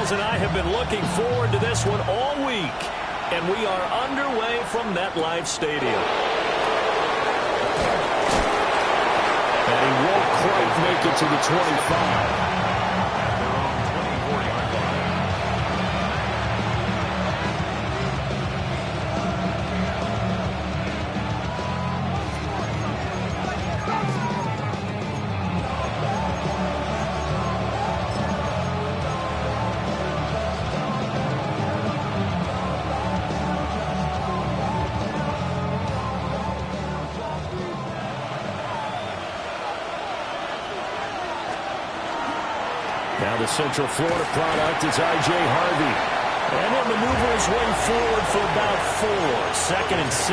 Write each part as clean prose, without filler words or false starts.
Styles and I have been looking forward to this one all week, and we are underway from MetLife Stadium. And he won't quite make it to the 25. Now the Central Florida product is R.J. Harvey. And he'll maneuver his way forward for about 4. Second and 6.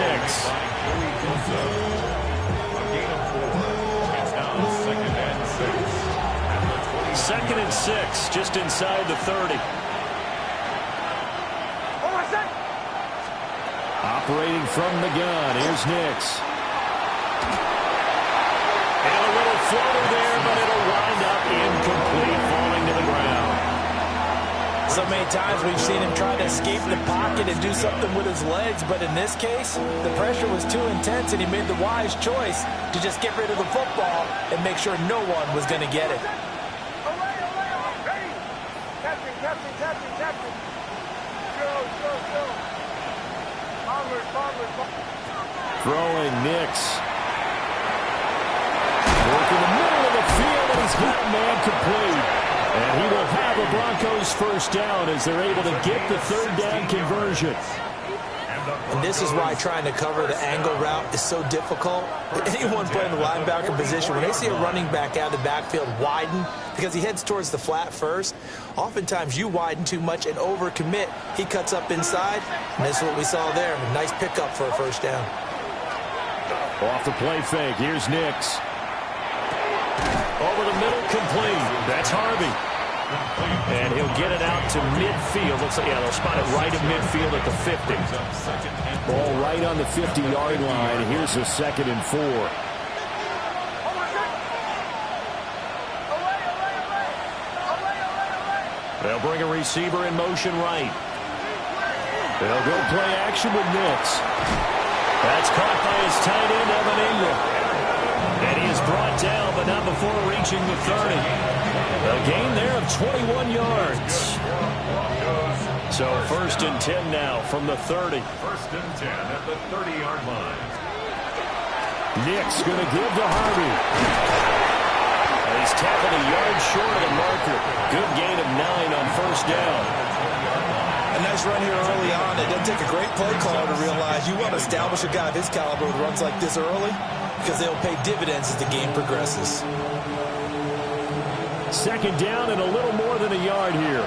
Second and 6, just inside the 30. Operating from the gun, here's Nix. And a little floater there, but it'll wind up incomplete, falling to the ground. So many times we've seen him try to escape the pocket and do something with his legs, but in this case, the pressure was too intense, and he made the wise choice to just get rid of the football and make sure no one was going to get it. Throwing Nix. Work in the middle of the field, and he's got a man complete. And he will have a Broncos first down as they're able to get the third down conversion. And this is why trying to cover the angle route is so difficult. Anyone playing the linebacker position, when they see a running back out of the backfield widen because he heads towards the flat first, oftentimes you widen too much and overcommit. He cuts up inside, and this is what we saw there. A nice pickup for a first down. Off the play fake, here's Nix. Over the middle, complete. That's Harvey. And he'll get it out to midfield. Looks like, yeah, they'll spot it right at midfield at the 50. Ball right on the 50-yard line. Here's a 2nd and 4. They'll bring a receiver in motion right. They'll go play action with Nix. That's caught by his tight end, Evan Ingram. And he is brought down, but not before reaching the 30. A gain there of 21 yards. So 1st and 10 now from the 30. 1st and 10 at the 30-yard line. Nix going to give to Harvey. And he's tackled a yard short of the marker. Good gain of 9 on 1st down. A nice run here early on. It doesn't take a great play caller to realize you want to establish a guy of his caliber with runs like this early, because they'll pay dividends as the game progresses. 2nd down and a little more than a yard here.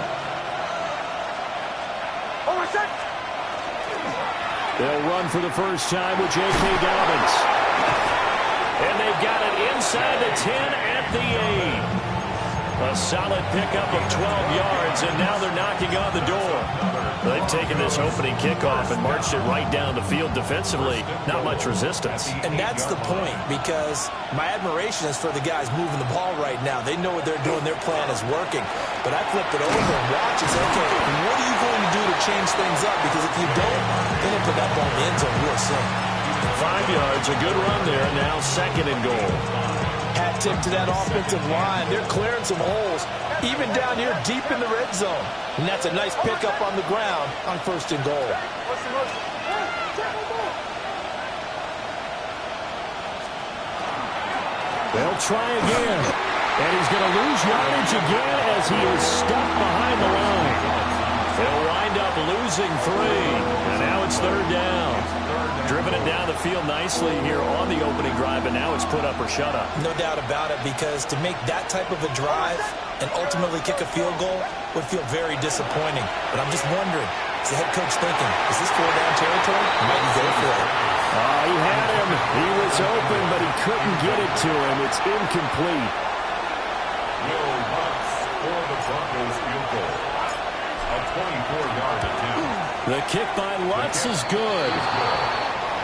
They'll run for the first time with J.K. Dobbins. And they've got it inside the 10 at the 8. A solid pickup of 12 yards, and now they're knocking on the door. They've taken this opening kickoff and marched it right down the field defensively. Not much resistance. And that's the point, because my admiration is for the guys moving the ball right now. They know what they're doing. Their plan is working. But I flip it over and watch and say, okay, what are you going to do to change things up? Because if you don't, then they'll put that ball in the end zone real soon. 5 yards, a good run there. Now 2nd and goal. Hat tip to that offensive line. They're clearing some holes, even down here deep in the red zone. And that's a nice pickup on the ground on 1st and goal. They'll try again. And he's going to lose yardage again as he is stuck behind the line. They'll wind up losing 3. And now it's 3rd down. Driven it down the field nicely here on the opening drive, and now it's put up or shut up. No doubt about it, because to make that type of a drive and ultimately kick a field goal would feel very disappointing. But I'm just wondering, is the head coach thinking, is this 4-down territory? Might he go for it? He had him. He was open, but he couldn't get it to him. It's incomplete. Will Lutz for the Broncos field goal. A 24-yard attempt. The kick by Lutz is good.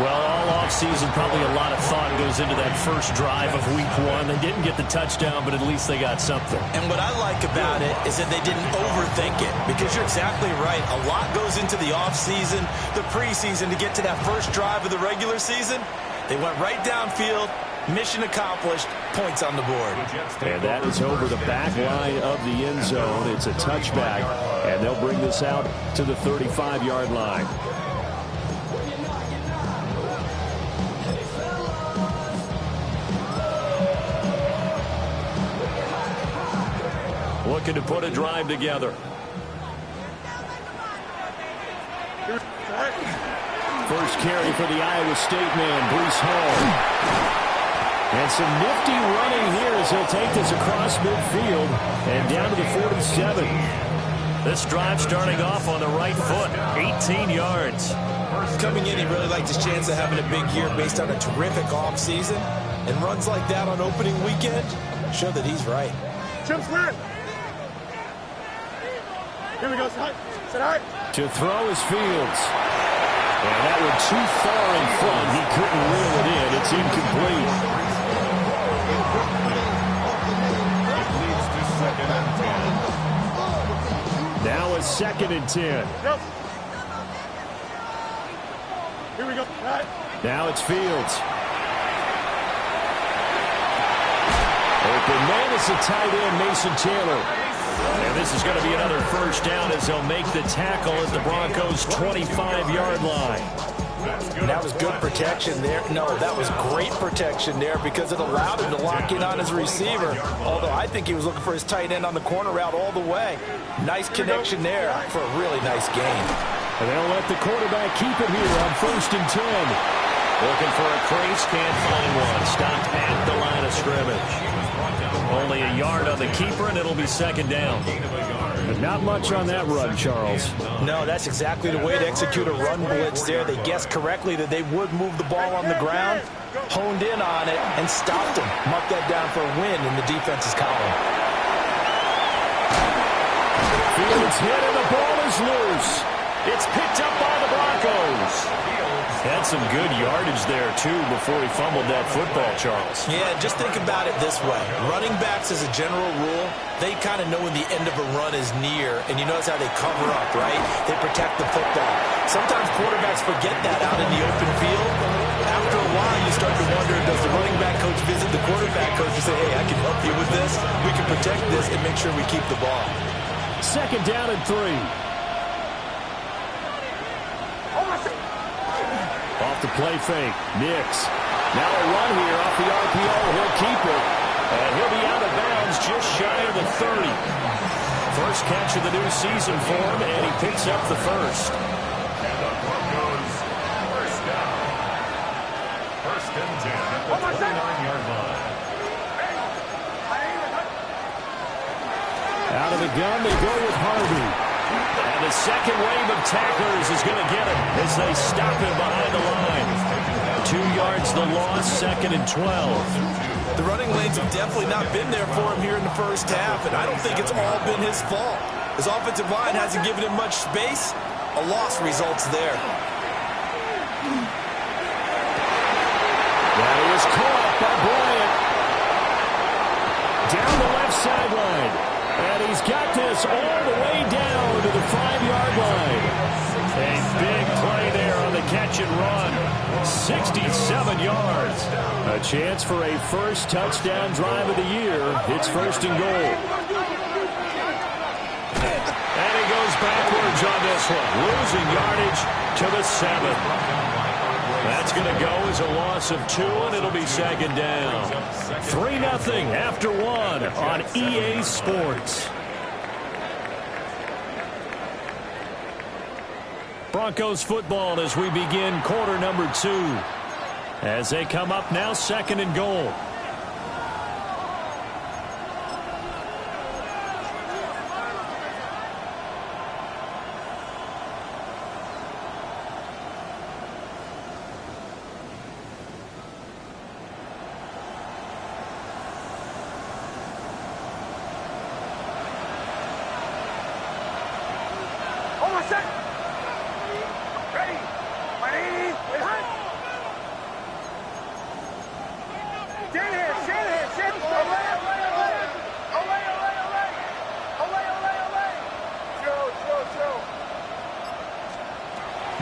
Well, all offseason, probably a lot of thought goes into that first drive of week one. They didn't get the touchdown, but at least they got something. And what I like about it is that they didn't overthink it, because you're exactly right. A lot goes into the offseason, the preseason, to get to that first drive of the regular season. They went right downfield, mission accomplished, points on the board. And that is over the back line of the end zone. It's a touchback, and they'll bring this out to the 35-yard line. Looking to put a drive together. First carry for the Iowa State man, Breece Hall. And some nifty running here as he'll take this across midfield and down to the 47. This drive starting off on the right foot, 18 yards. Coming in, he really liked his chance of having a big year based on a terrific offseason. And runs like that on opening weekend show that he's right. Jump square. Here we go, set high. To throw is Fields. And that one too far in front. He couldn't reel it in. It's incomplete. Now a 2nd and 10. Here we go. Right. Now it's Fields. Open man is the tight end, Mason Taylor. And this is going to be another first down as they'll make the tackle at the Broncos' 25-yard line. That was good protection there. No, that was great protection there because it allowed him to lock in on his receiver. Although I think he was looking for his tight end on the corner route all the way. Nice connection there for a really nice gain. And they'll let the quarterback keep it here on 1st and 10. Looking for a crease, can't find one. Stopped at the line of scrimmage. Only a yard on the keeper, and it'll be 2nd down. But not much on that run, Charles. No, that's exactly the way to execute a run blitz there. They guessed correctly that they would move the ball on the ground, honed in on it, and stopped him. Mark that down for a win in the defense's column. Fields hit, and the ball is loose. It's picked up by the Broncos. Had some good yardage there, too, before he fumbled that football, Charles. Yeah, just think about it this way. Running backs, as a general rule, they kind of know when the end of a run is near, and you notice how they cover up, right? They protect the football. Sometimes quarterbacks forget that out in the open field. After a while, you start to wonder, does the running back coach visit the quarterback coach and say, hey, I can help you with this, we can protect this, and make sure we keep the ball. 2nd down and 3. Off the play fake, Nix. Now a run here off the RPO. He'll keep it. And he'll be out of bounds just shy of the 30. First catch of the new season for him, and he picks up the first. And the Broncos, first down. 1st and 10 at the 29-yard line. Out of the gun, they go with Harvey. And the second wave of tacklers is going to get him as they stop him behind the line. 2 yards the loss, 2nd and 12. The running lanes have definitely not been there for him here in the first half, and I don't think it's all been his fault. His offensive line hasn't given him much space. A loss results there. That is caught by Bryant. Down the left sideline. And he's got this all the way down to the 5-yard line. A big play there on the catch and run. 67 yards. A chance for a first touchdown drive of the year. It's 1st and goal. And he goes backwards on this one. Losing yardage to the 7. That's going to go as a loss of 2, and it'll be 2nd down. 3-0 after 1 on EA Sports. Broncos football as we begin quarter number 2. As they come up now, 2nd and goal.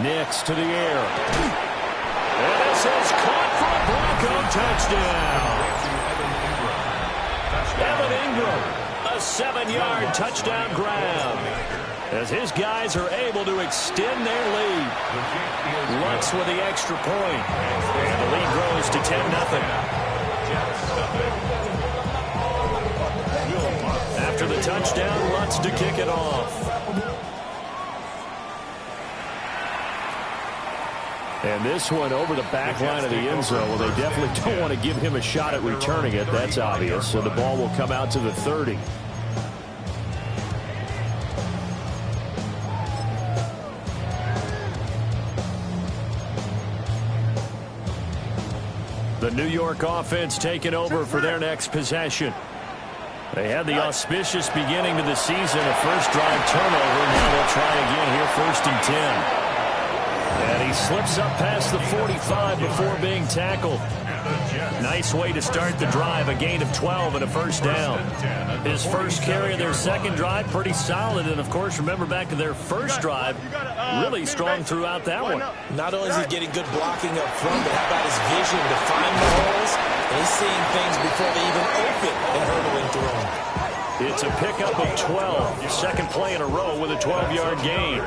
Nix to the air. And this is caught for a Bronco touchdown. Evan Ingram, a 7-yard touchdown grab, as his guys are able to extend their lead. Lutz with the extra point, and the lead grows to 10-0. After the touchdown, Lutz to kick it off. And this one over the back line of the end zone. Well, they definitely don't want to give him a shot at returning it. That's obvious. So the ball will come out to the 30. The New York offense taking over for their next possession. They had the auspicious beginning to the season, a first drive turnover. Now they'll try again here, 1st and 10. And he slips up past the 45 before being tackled. Nice way to start the drive, a gain of 12 and a first down. His first carry of their second drive, pretty solid. And, of course, remember back to their first drive, really strong throughout that one. Not only is he getting good blocking up front, but how about his vision to find the holes? And he's seeing things before they even open and hurdling through them. It's a pickup of 12. Second play in a row with a 12-yard gain.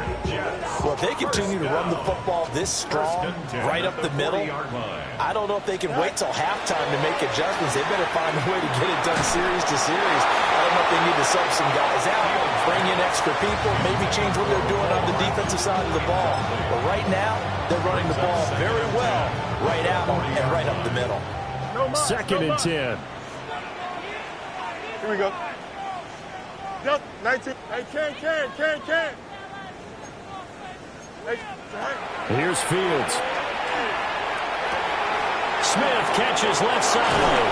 Well, if they continue to run the football this strong, right up the middle, I don't know if they can wait till halftime to make adjustments. They better find a way to get it done series to series. I don't know if they need to sub some guys out, bring in extra people, maybe change what they're doing on the defensive side of the ball. But right now, they're running the ball very well, right out and right up the middle. 2nd and 10. Here we go. Yep, 19. Hey, Ken. Hey, Here's Fields. Smith catches left side.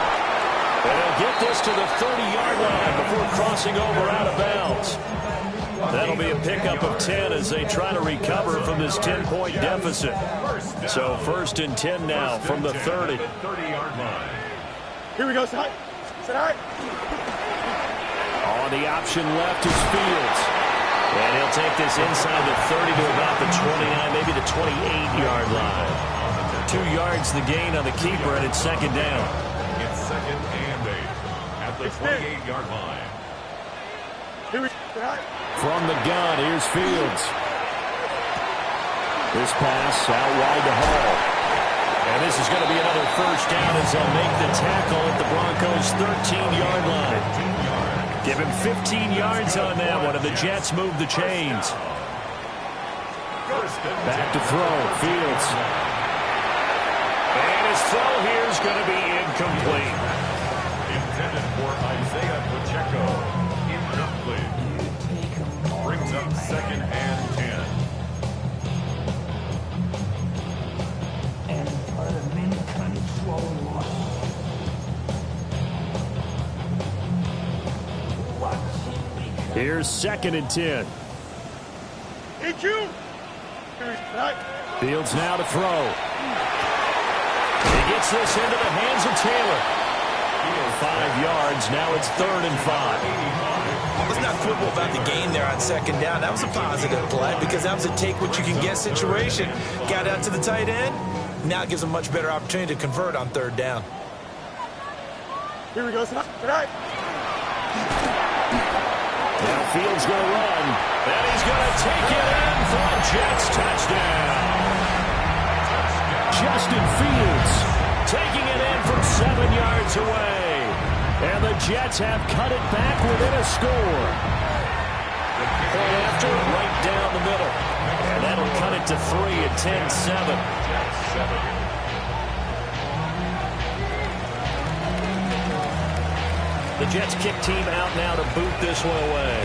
They'll get this to the 30-yard line before crossing over out of bounds. That'll be a pickup of 10 as they try to recover from this 10-point deficit. So 1st and 10 now from the 30. Here we go, Sit high. On the option left is Fields. And he'll take this inside the 30 to about the 29, maybe the 28-yard line. 2 yards the gain on the keeper, and it's 2nd down. It's 2nd and 8 at the 28-yard line. Here we go. From the gun, here's Fields. This pass out wide to Hall. And this is going to be another first down as they'll make the tackle at the Broncos' 13-yard line. Give him 15 yards on that one, and the Jets move the chains. Back to throw, Fields. And his throw here is going to be incomplete. Intended for Isaiah Pacheco. Incomplete. Brings up 2nd and 10. Here's 2nd and 10. EQ. Fields now to throw. He gets this into the hands of Taylor. 5 yards. Now it's 3rd and 5. Let's not quibble about the gain there on 2nd down. That was a positive play because that was a take-what-you-can-get situation. Got out to the tight end. Now it gives them a much better opportunity to convert on 3rd down. Here we go. Sit high. Now Fields going to run. And he's going to take it in for a Jets touchdown. Justin Fields taking it in from 7 yards away. And the Jets have cut it back within a score. Point after, right down the middle. And that'll cut it to 3 at 10-7. The Jets kick team out now to boot this one away.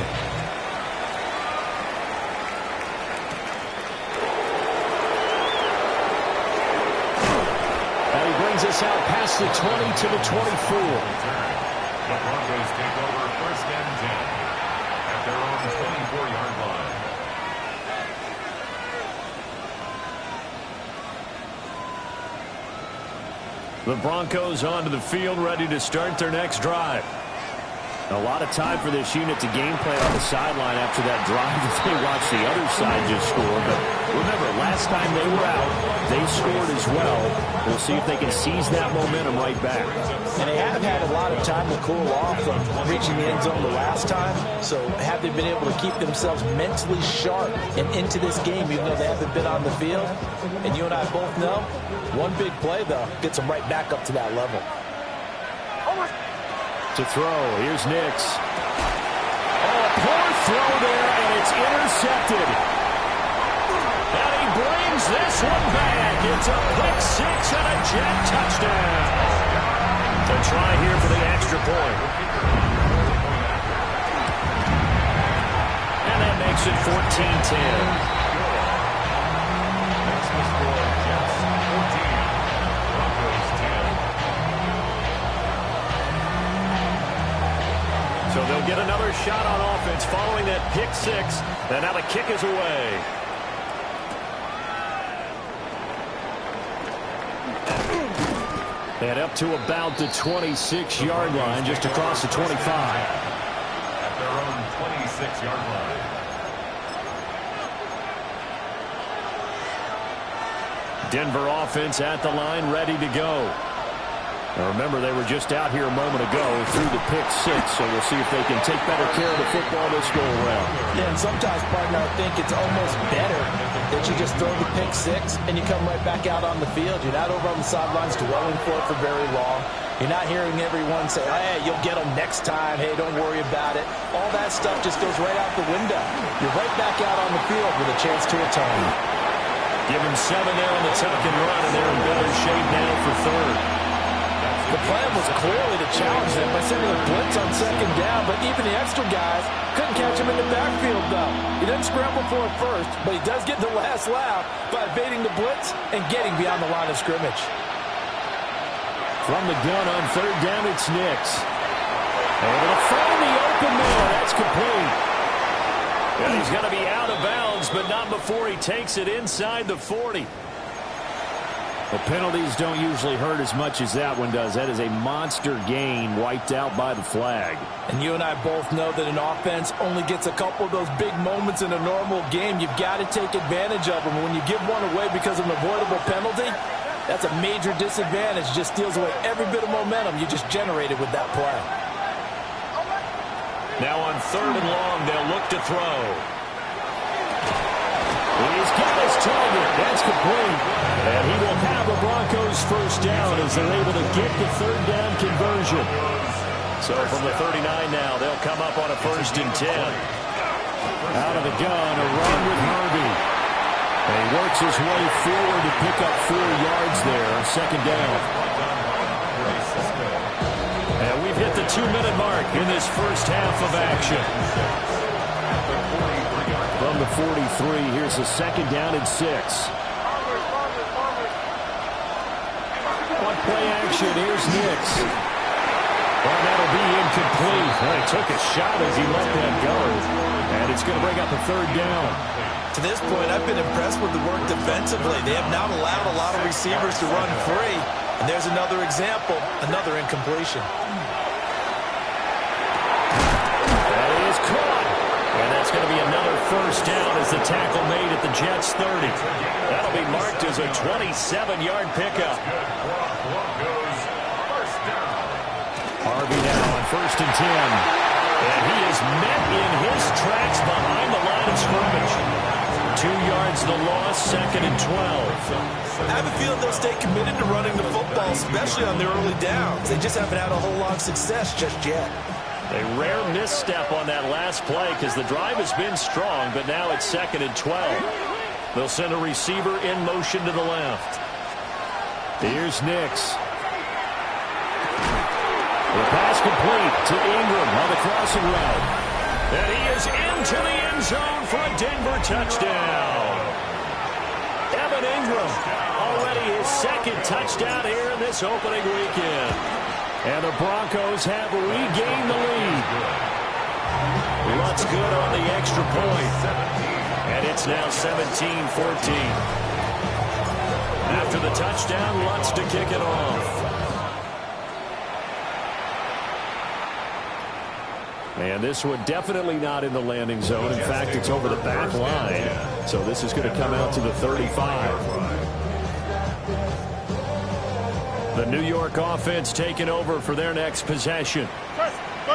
And he brings us out past the 20 to the 24. The Broncos take over 1st and 10 at their own 24-yard line. The Broncos onto the field, ready to start their next drive. A lot of time for this unit to game plan on the sideline after that drive that they watched the other side just score. But remember, last time they were out, they scored as well. We'll see if they can seize that momentum right back. And they have had a lot of time to cool off from reaching the end zone the last time. So have they been able to keep themselves mentally sharp and into this game, even though they haven't been on the field? And you and I both know, one big play, though, gets them right back up to that level. To throw, here's Nix. Oh, a poor throw there, and it's intercepted. And he brings this one back. It's a quick 6 and a Jet touchdown. A try here for the extra point. And that makes it 14-10. So they'll get another shot on offense following that pick 6. And now the kick is away. And up to about the 26-yard line, just across the 25. At their own 26-yard line. Denver offense at the line, ready to go. Now remember, they were just out here a moment ago through the pick 6, so we'll see if they can take better care of the football this go-around. Yeah, and sometimes, partner, I think it's almost better that you just throw the pick 6 and you come right back out on the field. You're not over on the sidelines dwelling for it for very long. You're not hearing everyone say, hey, you'll get them next time. Hey, don't worry about it. All that stuff just goes right out the window. You're right back out on the field with a chance to atone. Give them 7 there on the tuck and run, and they're in better shape now for third. The plan was clearly to challenge them by sending a blitz on second down, but even the extra guys couldn't catch him in the backfield, though. He didn't scramble for it first, but he does get the last laugh by evading the blitz and getting beyond the line of scrimmage. From the gun on third down, it's Nix. Able to find the open man. That's complete. And he's going to be out of bounds, but not before he takes it inside the 40. The penalties don't usually hurt as much as that one does. That is a monster gain wiped out by the flag. And you and I both know that an offense only gets a couple of those big moments in a normal game. You've got to take advantage of them. When you give one away because of an avoidable penalty, that's a major disadvantage. Just steals away every bit of momentum you just generated with that play. Now on third and long, they'll look to throw. He's got his target. That's complete. And he will have the Broncos first down as they're able to get the third down conversion. So from the 39 now, they'll come up on a 1st and 10. Out of the gun, a run with Harvey. And he works his way forward to pick up 4 yards there. 2nd down. And we've hit the 2-minute mark in this first half of action. From the 43, here's the 2nd down and 6. On play action, here's Nix. Well, that'll be incomplete. Well, he took a shot as he let that go. And it's going to bring up a 3rd down. To this point, I've been impressed with the work defensively. They have not allowed a lot of receivers to run free. And there's another example, another incompletion. That is caught. And that's going to be another 1st down as the tackle made at the Jets' 30. That'll be marked as a 27-yard pickup. Harvey now on 1st and 10. And he is met in his tracks behind the line of scrimmage. 2 yards the loss, 2nd and 12. I have a feeling they'll stay committed to running the football, especially on their early downs. They just haven't had a whole lot of success just yet. A rare misstep on that last play because the drive has been strong, but now it's 2nd and 12. They'll send a receiver in motion to the left. Here's Nix. The pass complete to Ingram on the crossing route. And he is into the end zone for a Denver touchdown. Evan Ingram, already his 2nd touchdown here in this opening weekend. And the Broncos have regained the lead. Lutz good on the extra point. And it's now 17-14. After the touchdown, Lutz to kick it off. And this one definitely not in the landing zone. In fact, it's over the back line. So this is going to come out to the 35. The New York offense taking over for their next possession.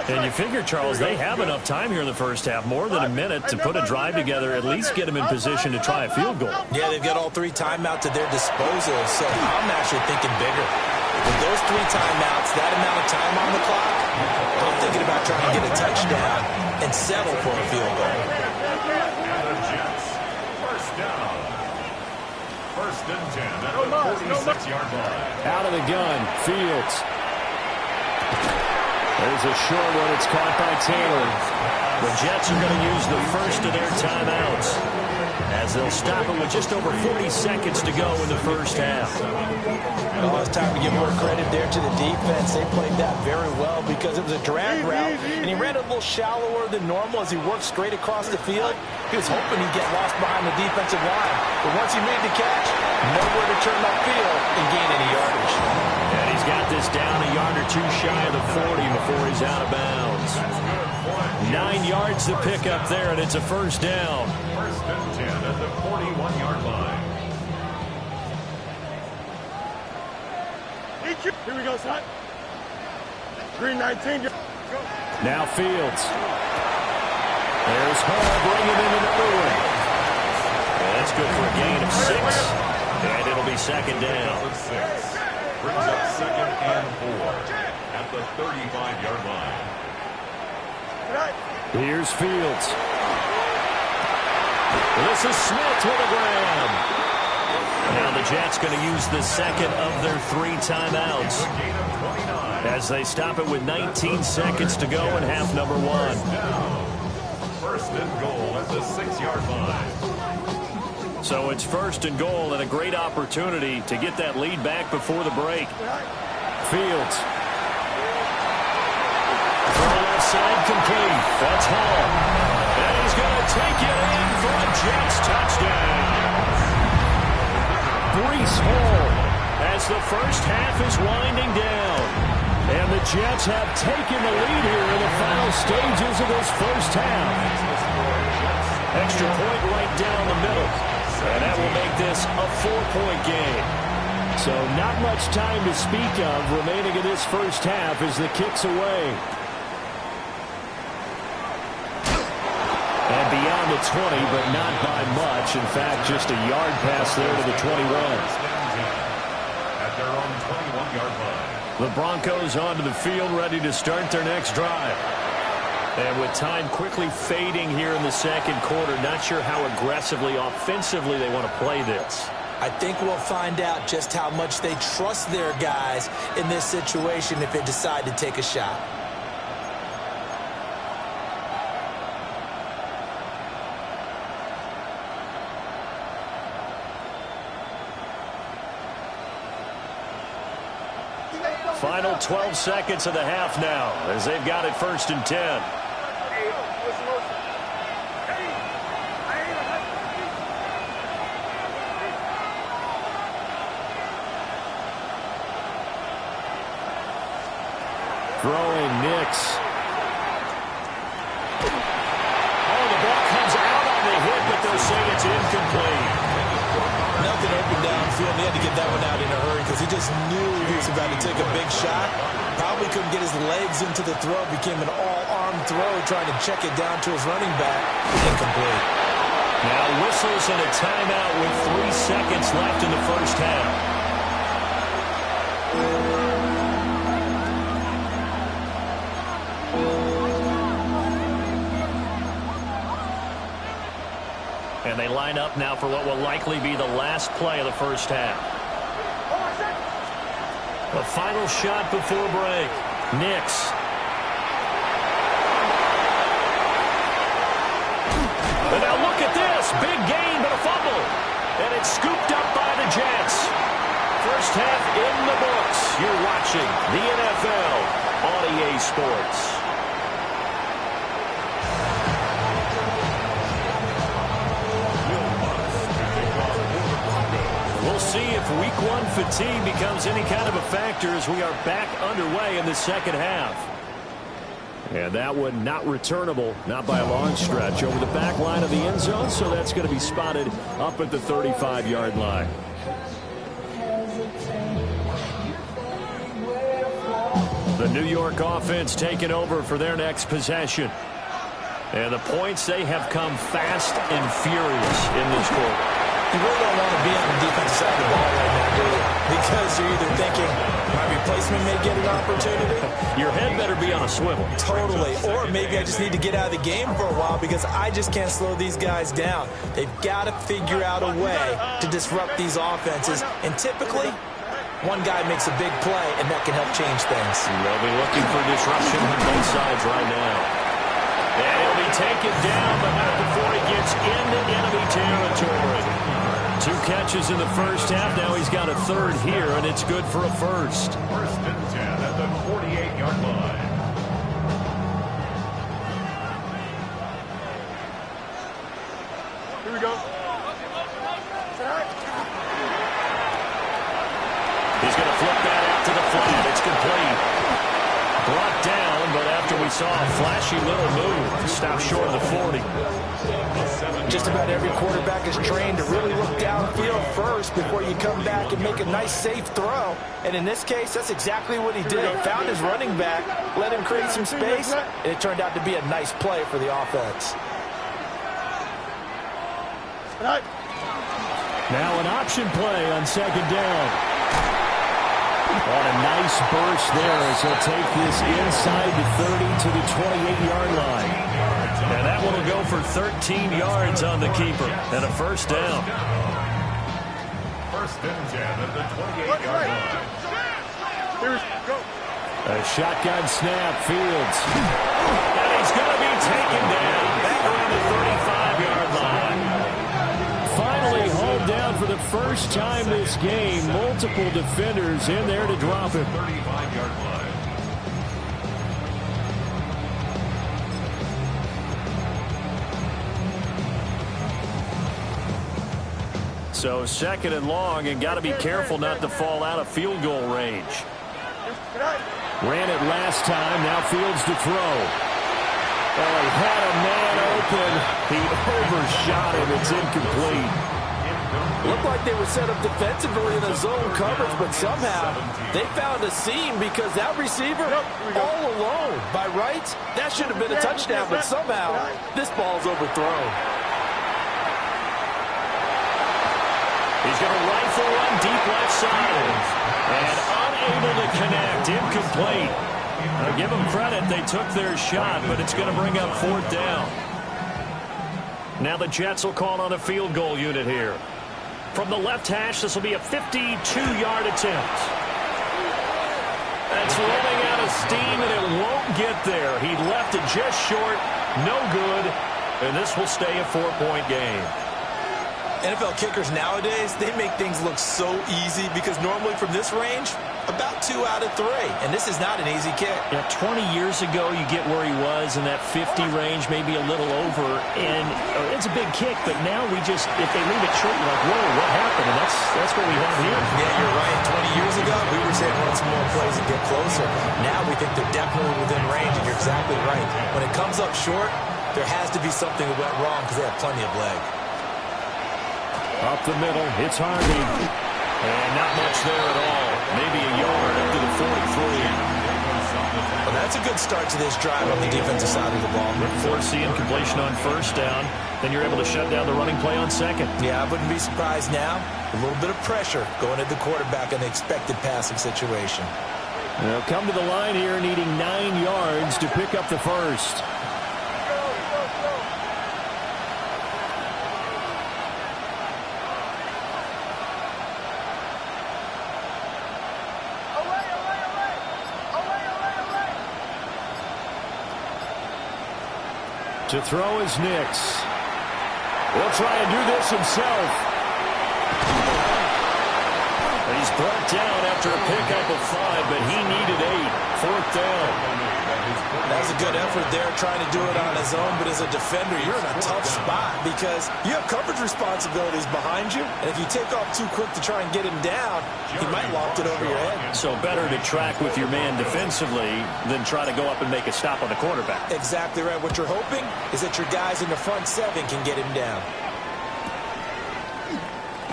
And you figure, Charles, they have enough time here in the first half, more than a minute, to put a drive together, at least get them in position to try a field goal. Yeah, they've got all 3 timeouts at their disposal, so I'm actually thinking bigger. With those 3 timeouts, that amount of time on the clock, I'm thinking about trying to get a touchdown and settle for a field goal. And the Jets, first down. First and 10 at the 46-yard line. Out of the gun, Fields. There's a short one. It's caught by Taylor. The Jets are going to use the first of their timeouts as they'll stop it with just over 40 seconds to go in the first half. Well, it's time to give more credit there to the defense. They played that very well because it was a drag route, and he ran a little shallower than normal as he worked straight across the field. He was hoping he'd get lost behind the defensive line. But once he made the catch, nowhere to turn upfield and gain any yardage. And he's got this down a yard or 2 shy of the 40 before he's out of bounds. 9 yards to pick up there, and it's a first down. First and 10 at the 41-yard line. Here we go, son. Green 19. Now Fields. There's Hall bringing in another one. And that's good for a gain of 6. And it'll be second down. 6. Brings up second and 4 at the 35-yard line. Here's Fields. This is Smith with a grab. Now the Jets going to use the second of their 3 timeouts as they stop it with 19 seconds to go in half number 1. First and goal at the 6-yard line. So it's first and goal and a great opportunity to get that lead back before the break. Fields. Throw left side complete. That's Hall. And he's going to take it in for a Jets touchdown. Breece Hall as the first half is winding down. And the Jets have taken the lead here in the final stages of this first half. Extra point right down the middle. And that will make this a 4-point game. So not much time to speak of remaining in this first half as the kick's away. And beyond the 20, but not by much. In fact, just a yard pass there to the 21. At their own 21-yard line. The Broncos onto the field, ready to start their next drive. And with time quickly fading here in the second quarter, not sure how aggressively, offensively they want to play this. I think we'll find out just how much they trust their guys in this situation if they decide to take a shot. Final 12 seconds of the half now as they've got it first and 10. Throwing Nix. Oh, the ball comes out on the hit, but they'll say it's incomplete. Nothing open downfield. He had to get that one out in a hurry because he just knew he was about to take a big shot. Probably couldn't get his legs into the throw. Became an all-arm throw trying to check it down to his running back. Incomplete. Now whistles and a timeout with 3 seconds left in the first half. And they line up now for what will likely be the last play of the first half. The final shot before break. Nix. And now look at this. Big gain, but a fumble. And it's scooped up by the Jets. First half in the books. You're watching the NFL on EA Sports. We'll see if Week 1 fatigue becomes any kind of a factor as we are back underway in the second half. And that one not returnable, not by a long stretch, over the back line of the end zone, so that's going to be spotted up at the 35-yard line. The New York offense taking over for their next possession. And the points, they have come fast and furious in this quarter. You really don't want to be on the defensive side of the ball right now, do you? Because you're either thinking, my replacement may get an opportunity. Your head better be on a swivel. Totally. Or maybe I just need to get out of the game for a while because I just can't slow these guys down. They've got to figure out a way to disrupt these offenses. And typically, one guy makes a big play, and that can help change things. They'll be looking for disruption on both sides right now. And he'll be taken down, but not before he gets into enemy territory. 2 catches in the first half. Now he's got a third here, and it's good for a first. First and 10 at the 48-yard line. Here we go. He's going to flip that out to the flat. It's complete. Brought down, but after we saw a flashy little move, stopped short of the 40. Just about every quarterback is trained to really look downfield first before you come back and make a nice, safe throw. And in this case, that's exactly what he did. Found his running back, let him create some space, and it turned out to be a nice play for the offense. Now an option play on second down. On a nice burst there as he'll take this inside the 30 to the 28-yard line. And that one will go for 13 yards on the keeper and a first down. First and 10 at the 28-yard line. Here we go. A shotgun snap, Fields. And he's going to be taken down back around the 35-yard line. Finally hauled down for the first time this game. Multiple defenders in there to drop him. 35-yard line. So second and long, and got to be careful not to fall out of field goal range. Ran it last time, now Fields to throw. Oh, he had a man open. He overshot him. It's incomplete. Looked like they were set up defensively in a zone coverage, but somehow they found a seam because that receiver all alone. By rights, that should have been a touchdown, but somehow this ball's overthrown. He's going to rifle one deep left side. And unable to connect. Incomplete. Now give them credit. They took their shot, but it's going to bring up fourth down. Now the Jets will call on a field goal unit here. From the left hash, this will be a 52-yard attempt. That's running out of steam, and it won't get there. He left it just short. No good. And this will stay a 4-point game. NFL kickers nowadays, they make things look so easy because normally from this range, about 2 out of 3. And this is not an easy kick. Yeah, 20 years ago, you get where he was in that 50 range, maybe a little over. And it's a big kick, but now we just, if they leave it short, you're like, whoa, what happened? And that's what we have here. Yeah, you're right. 20 years ago, we were saying run some more plays and get closer. Now we think they're definitely within range, and you're exactly right. When it comes up short, there has to be something that went wrong because they have plenty of leg. Up the middle, it's Harvey. And not much there at all. Maybe a yard up to the 43. Well, that's a good start to this drive on the defensive side of the ball. Forcing incompletion on first down. Then you're able to shut down the running play on second. Yeah, I wouldn't be surprised now. A little bit of pressure going at the quarterback in the expected passing situation. They'll come to the line here needing 9 yards to pick up the first. To throw is Nix. He'll try and do this himself. He's brought down after a pickup of 5, but he needed 8. Fourth down. That was a good effort there, trying to do it on his own, but as a defender, you're in a tough spot because you have coverage responsibilities behind you, and if you take off too quick to try and get him down, he might loft it over your head. So better to track with your man defensively than try to go up and make a stop on the quarterback. Exactly right. What you're hoping is that your guys in the front seven can get him down.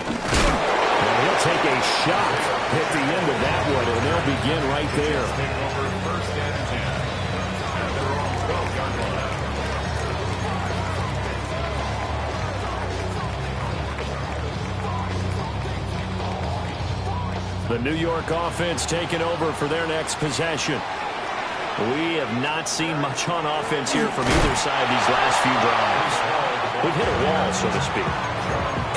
And he'll take a shot at the end of that one, and they'll begin right there. Take over first and 10 at their own 12-yard line. The New York offense taking over for their next possession. We have not seen much on offense here from either side these last few drives. We've hit a wall, so to speak.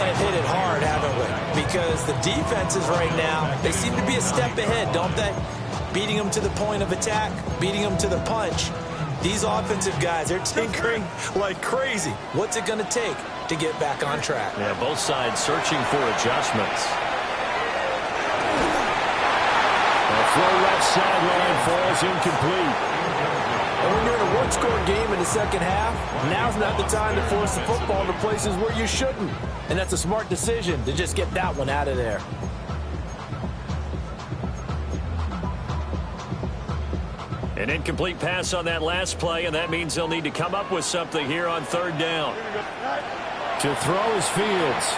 And hit it hard, haven't we? Because the defenses right now, they seem to be a step ahead, don't they? Beating them to the point of attack, beating them to the punch. These offensive guys, they're tinkering like crazy. What's it going to take to get back on track? Yeah, both sides searching for adjustments. The throw left sideline falls incomplete. And when you're in a one-score game in the second half, now's not the time to force the football to places where you shouldn't. And that's a smart decision to just get that one out of there. An incomplete pass on that last play, and that means they'll need to come up with something here on third down. To throw is Fields.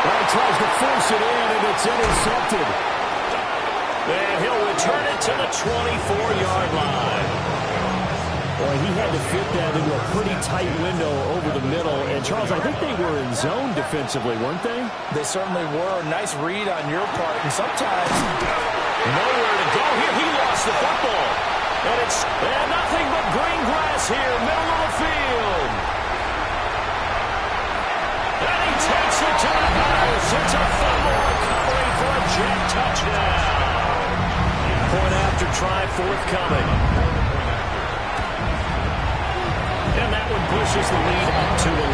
Well, tries to force it in, and it's intercepted. And he'll return it to the 24-yard line. Boy, he had to fit that into a pretty tight window over the middle. And, Charles, I think they were in zone defensively, weren't they? They certainly were. Nice read on your part. And sometimes nowhere to go here. He lost the football. And it's nothing but green grass here, middle of the field. And he takes it to the house. It's a fumble recovery for a Jet touchdown. Point after try forthcoming. And that one pushes the lead up to 11.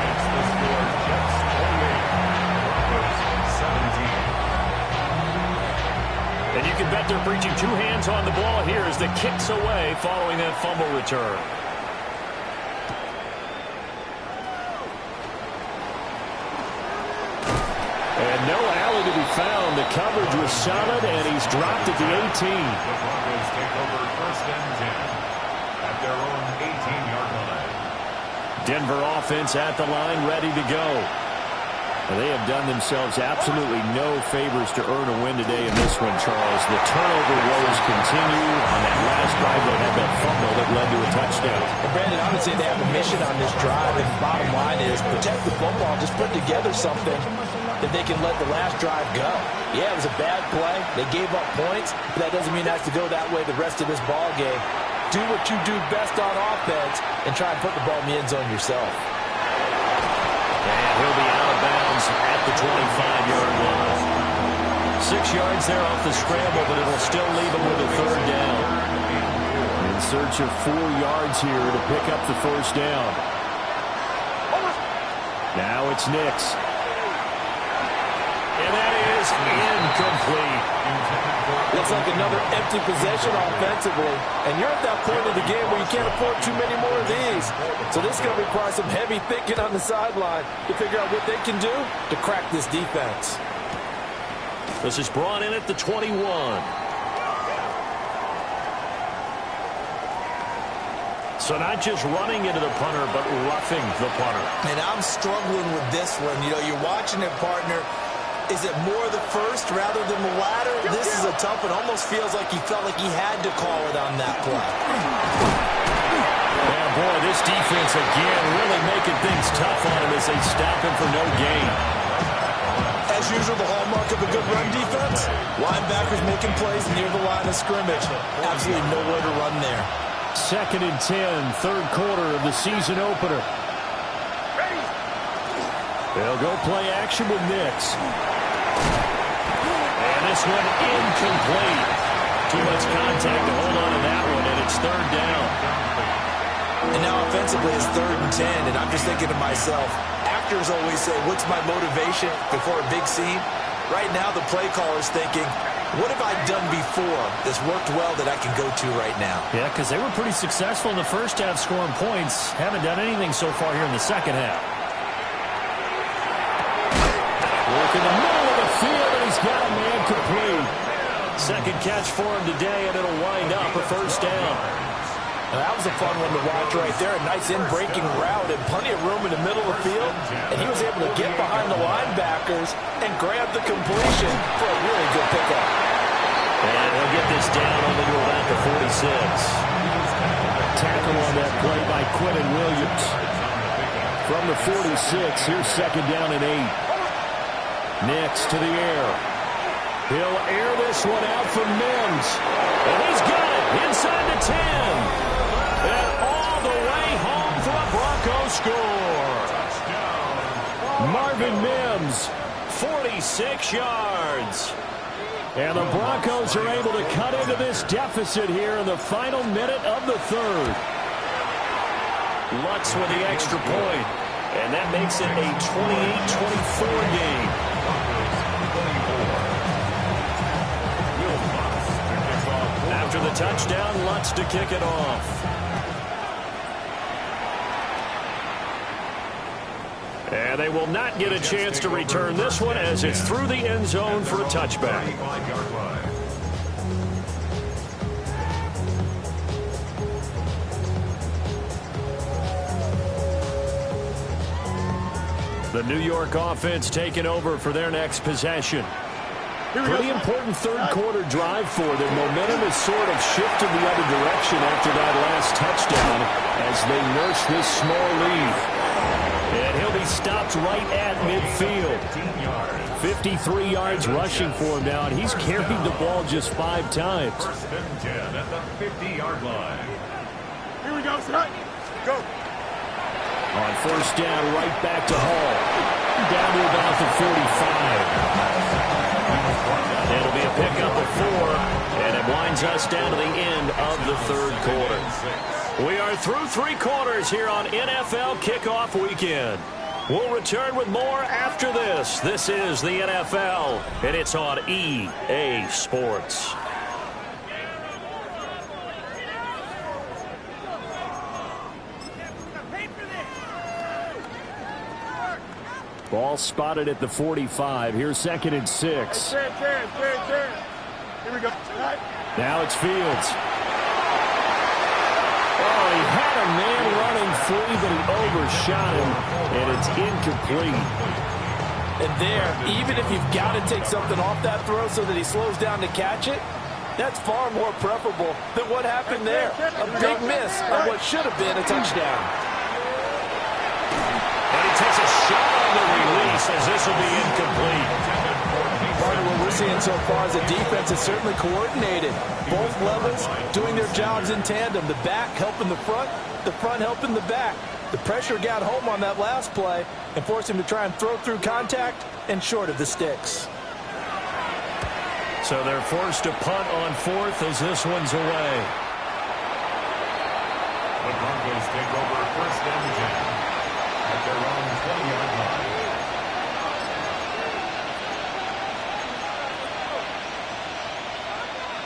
It's the score, Jets 28, Broncos 17. And you can bet they're preaching two hands on the ball here as the kicks away following that fumble return. And no alley to be found. The coverage was solid, and he's dropped at the 18. The Broncos take over first and 10 at their own 18-yard line. Denver offense at the line, ready to go. And they have done themselves absolutely no favors to earn a win today in this one, Charles. The turnover woes continue. On that last drive, they had that fumble that led to a touchdown. And Brandon, I would say they have a mission on this drive, and bottom line is protect the football. Just put together something that they can let the last drive go. Yeah, it was a bad play. They gave up points, but that doesn't mean it has to go that way the rest of this ball game. Do what you do best on offense and try and put the ball in the end zone yourself. And he'll be out of bounds at the 25-yard line. 6 yards there off the scramble, but it'll still leave him with a third down. In search of 4 yards here to pick up the first down. Now it's Nix. And that is incomplete. Looks like another empty possession offensively. And you're at that point of the game where you can't afford too many more of these. So this is going to require some heavy thinking on the sideline to figure out what they can do to crack this defense. This is brought in at the 21. So not just running into the punter, but roughing the punter. And I'm struggling with this one. You know, you're watching it, partner. Is it more the first rather than the latter? This is a tough one. Almost feels like he felt like he had to call it on that play. Yeah, boy, this defense again really making things tough on him as they stop him for no gain. As usual, the hallmark of a good run defense, linebackers making plays near the line of scrimmage. Absolutely nowhere to run there. 2nd and 10, third quarter of the season opener. They'll go play action with Nix. And this one incomplete. Too much contact to hold on to that one, and it's third down. And now offensively it's 3rd and 10, and I'm just thinking to myself, actors always say, what's my motivation before a big scene? Right now the play caller's thinking, What have I done before that's worked well that I can go to right now? Yeah, because they were pretty successful in the first half scoring points. Haven't done anything so far here in the second half. Work in the middle of the field, and he's got a man complete. Second catch for him today, and it'll wind up a first down. Now, that was a fun one to watch right there. A nice in-breaking route and plenty of room in the middle of the field. And he was able to get behind the linebackers and grab the completion for a really good pickup. And he'll get this down only to about the 46. Tackle on that play by Quentin Williams. From the 46, here's second down and 8. Nix to the air. He'll air this one out for Mims. And he's got it inside the 10. And all the way home for a Broncos score. Marvin Mims, 46 yards. And the Broncos are able to cut into this deficit here in the final minute of the third. Lutz with the extra point. And that makes it a 28-24 game. After the touchdown, Lutz to kick it off. And they will not get a chance to return this one as it's through the end zone for a touchback. The New York offense taking over for their next possession. Pretty important third quarter drive for them. Momentum has sort of shifted the other direction after that last touchdown as they nurse this small lead. And he'll be stopped right at midfield. 53 yards rushing for him now, and he's carried the ball just 5 times. First and 10 at the 50-yard line. Here we go, son. Go. On first down, right back to Hall. Down to about the 45. It'll be a pickup of 4, and it winds us down to the end of the third quarter. We are through 3 quarters here on NFL Kickoff Weekend. We'll return with more after this. This is the NFL, and it's on EA Sports. Ball spotted at the 45. Here's second and 6. Here we go. Now it's Fields. Oh, he had a man running free, but he overshot him, and it's incomplete. And there, even if you've got to take something off that throw so that he slows down to catch it, that's far more preferable than what happened there. A big miss on what should have been a touchdown. And he takes a shot on the release as this will be incomplete. Part of what we're seeing so far is the defense is certainly coordinated. Both levels doing their jobs in tandem. The back helping the front helping the back. The pressure got home on that last play and forced him to try and throw through contact and short of the sticks. So they're forced to punt on 4th as this one's away. The Broncos take over first and 10 at their own 20-yard line.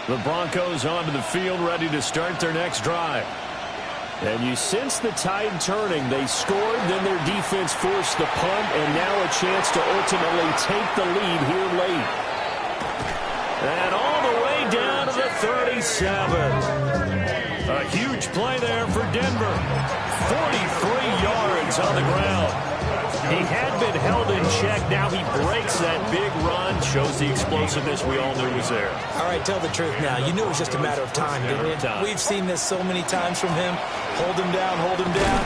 The Broncos onto the field, ready to start their next drive. And you sense the tide turning. They scored, then their defense forced the punt, and now a chance to ultimately take the lead here late. And all the way down to the 37. A huge play there for Denver. 43 yards on the ground. He had been held in check. Now he breaks that big run. Shows the explosiveness we all knew was there. All right, tell the truth now. You knew it was just a matter of time, didn't you? We've seen this so many times from him. Hold him down, hold him down.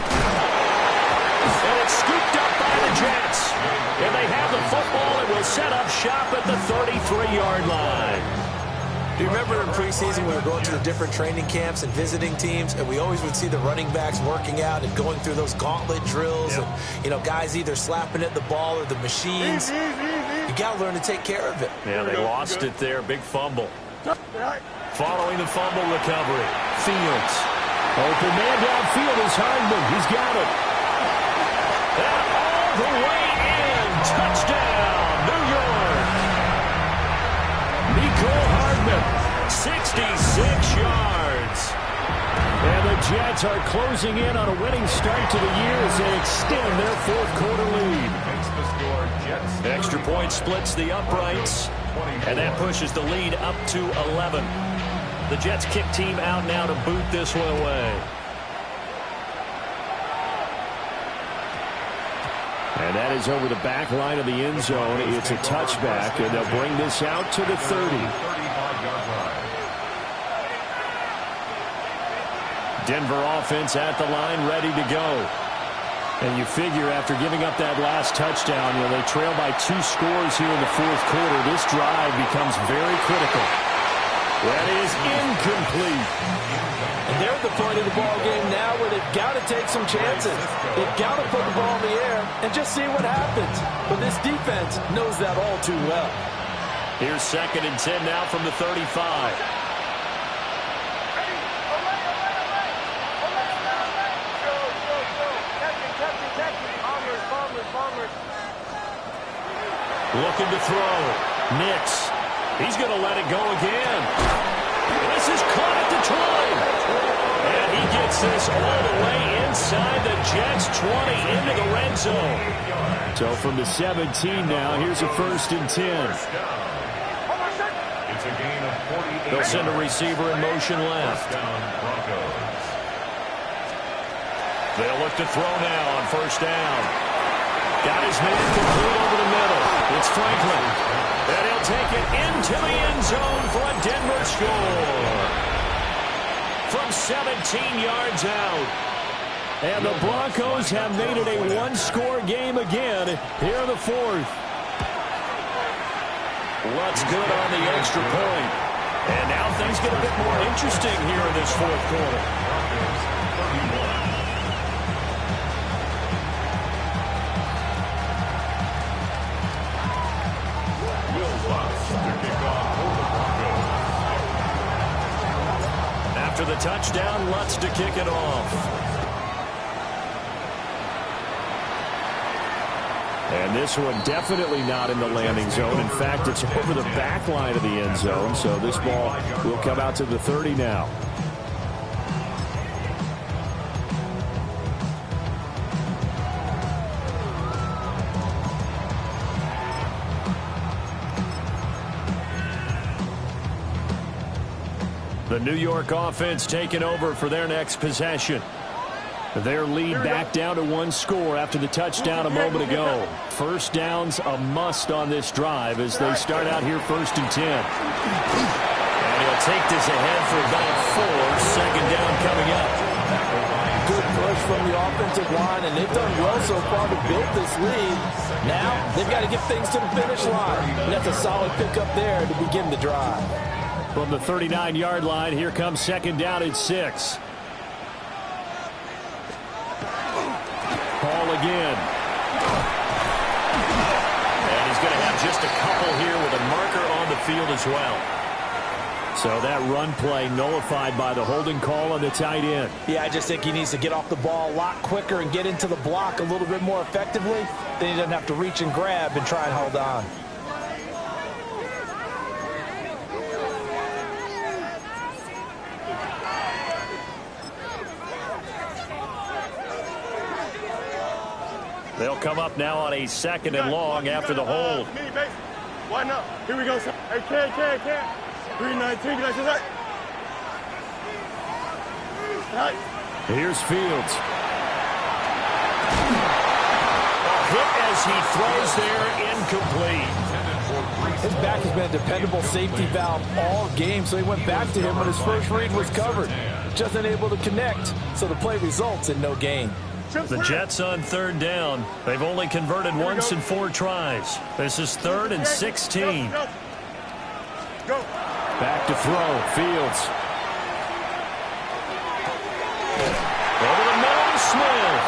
And it's scooped up by the Jets. And they have the football and will set up shop at the 33-yard line. Do you remember in preseason we were going to the different training camps and visiting teams, and we always would see the running backs working out and going through those gauntlet drills, and, you know, guys either slapping at the ball or the machines. You got to learn to take care of it. Yeah, they lost it there. Big fumble. Following the fumble recovery, Fields. Open man downfield is Hardman. He's got it. And all the way in. Touchdown, New York. Mecole 66 yards. And the Jets are closing in on a winning start to the year as they extend their fourth quarter lead. Extra point splits the uprights, and that pushes the lead up to 11. The Jets kick team out now to boot this one away. And that is over the back line of the end zone. It's a touchback, and they'll bring this out to the 30. Denver offense at the line, ready to go. And you figure after giving up that last touchdown, they trail by 2 scores here in the fourth quarter. This drive becomes very critical. That is incomplete. And they're at the point of the ball game now where they've got to take some chances. They've got to put the ball in the air and just see what happens. But this defense knows that all too well. Here's 2nd and 10 now from the 35. Looking to throw. Nix. He's going to let it go again. This is caught at the 20. And he gets this all the way inside the Jets 20 into the red zone. So from the 17 now, here's a 1st and 10. It's a gain of 48. They'll send a receiver in motion left. They'll look to throw now on 1st down. Got his man complete over the middle. It's Franklin. And he'll take it into the end zone for a Denver score. From 17 yards out. And the Broncos have made it a one-score game again here in the fourth. What's good on the extra point. And now things get a bit more interesting here in this fourth quarter. After the touchdown, Lutz to kick it off. And this one definitely not in the landing zone. In fact, it's over the back line of the end zone. So this ball will come out to the 30 now. The New York offense taking over for their next possession. Their lead back down to 1 score after the touchdown a moment ago. 1st down's a must on this drive as they start out here 1st and 10. And he'll take this ahead for about 4. 2nd down coming up. Good push from the offensive line, and they've done well so far to build this lead. Now they've got to get things to the finish line. And that's a solid pickup there to begin the drive. From the 39-yard line, here comes 2nd down at 6. Ball again. And he's going to have just a couple here with a marker on the field as well. So that run play nullified by the holding call on the tight end. Yeah, I just think he needs to get off the ball a lot quicker and get into the block a little bit more effectively. Then he doesn't have to reach and grab and try and hold on. They'll come up now on a 2nd and long after the hold. Why not? Here we go. Hey, can't. 319. Right. Here's Fields. Hit as he throws there, incomplete. His back has been a dependable safety valve all game, so he went back to him when his first read was covered. Just unable to connect, so the play results in no gain. The Jets on 3rd down. They've only converted once in 4 tries. This is 3rd and 16. Go. Back to throw. Fields. Over the middle to Smith.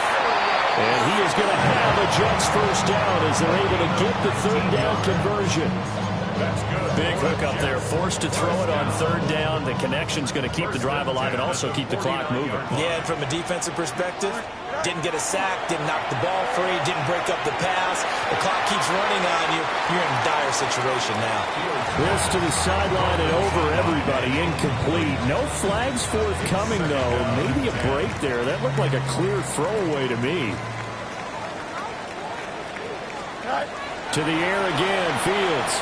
And he is going to have a Jets 1st down as they're able to get the 3rd down conversion. Big hook up there, forced to throw it on third down. The connection's going to keep the drive alive and also keep the clock moving. Yeah, and from a defensive perspective, didn't get a sack, didn't knock the ball free, didn't break up the pass. The clock keeps running on you. You're in a dire situation now. This to the sideline and over everybody, incomplete. No flags forthcoming, though. Maybe a break there. That looked like a clear throwaway to me. To the air again, Fields.